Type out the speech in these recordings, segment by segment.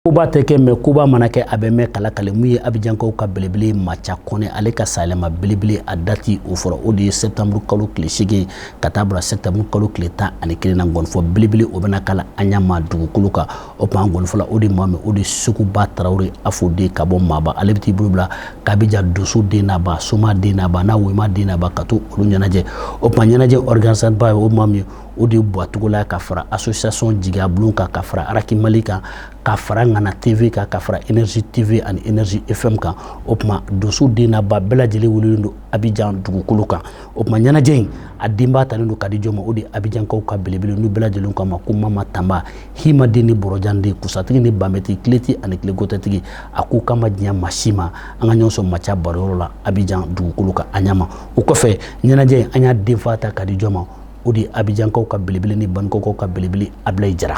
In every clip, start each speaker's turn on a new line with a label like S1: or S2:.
S1: Kuba teke me Kuba manake abeme kala kale muye Abidjankaw ka belebele macha kone ale ka salema belebele a dati o fora o de septembre kalo kile 8 ka taa bila septembre kalo kile 11 na ngonfo belebele o bena kala anyama dugukolo ka o pa ngonfo la o de mame o de Sukuba Traoré afode ka bo maba ale biti bulubla ka bija dosu de na ba soma de na ba na wema de na ba ka to olu ɲɛnajɛ o pa ɲɛnajɛ organisation ba o mame o de boatogola ka fara association jiga blon ka fara Araki Mali kan ka fara Ngana TV ka fara Energy TV ani Energy FM kan o kuma dosu de na ba bɛɛ lajɛlen wulilendo do Abidjan dugukolo kan o kuma ɲɛnajɛ in a denba talen do kadi jɔma o de Abidjankaw ka belebele nu bɛɛ lajɛlen kama ko Mama Tamba hima de ni borojan de kusatigi ni bameti kleti ani klegotatigi a ko kama diɲɛ masima an ka ɲɔgɔn sɔn macha baroro la Abidjan dugukolo kan a ɲama o kɔfɛ ɲɛnajɛ in an y'a denfa ta kadi jɔma o de Abidjankaw ka belebele ni Bankaw ka belebele Ablaye Jara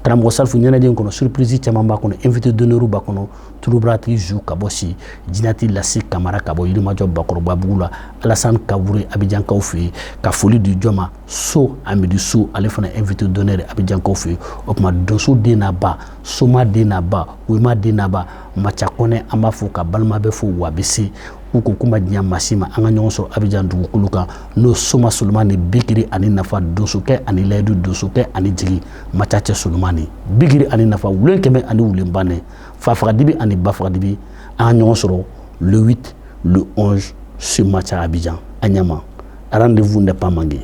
S1: karamɔgɔ Salfu ɲɛnajɛ in kɔnɔ surprise caman b'a kɔnɔ invité d'honneur b'a kɔnɔ Tulubratigi Zu ka bɔ si Jinati Lasi Kamara ka bɔ Yirimajɔ Bakɔrɔbabugu la Alassane Kabure Abidjankaw fɛ yen ka foli di jɔma So Amidi So ale fana invité d'honneur Abidjankaw fɛ yen o kuma Donso den n'a ba Soma den n'a ba Wema den n'a ba Macha Kɔnɛ an b'a fɔ ka balima bɛ fo wa a bɛ se ko kuma diɲɛ masima an ka ɲɔgɔn sɔrɔ Abidjan dugukolo kan n'o Soma Solomani Bikiri ani Nafa Donsokɛ ani Layidu Donsokɛ ani Jigi Macha cɛ Solomani Bikiri ani Nafa wulen kɛmɛ ani wulen banɛ Fafagadibi ani Bafagadibi an ka ɲɔgɔn sɔrɔ le 8 le 11 sur Macha Abidjan a ɲama rendez-vous n'est pas manqué.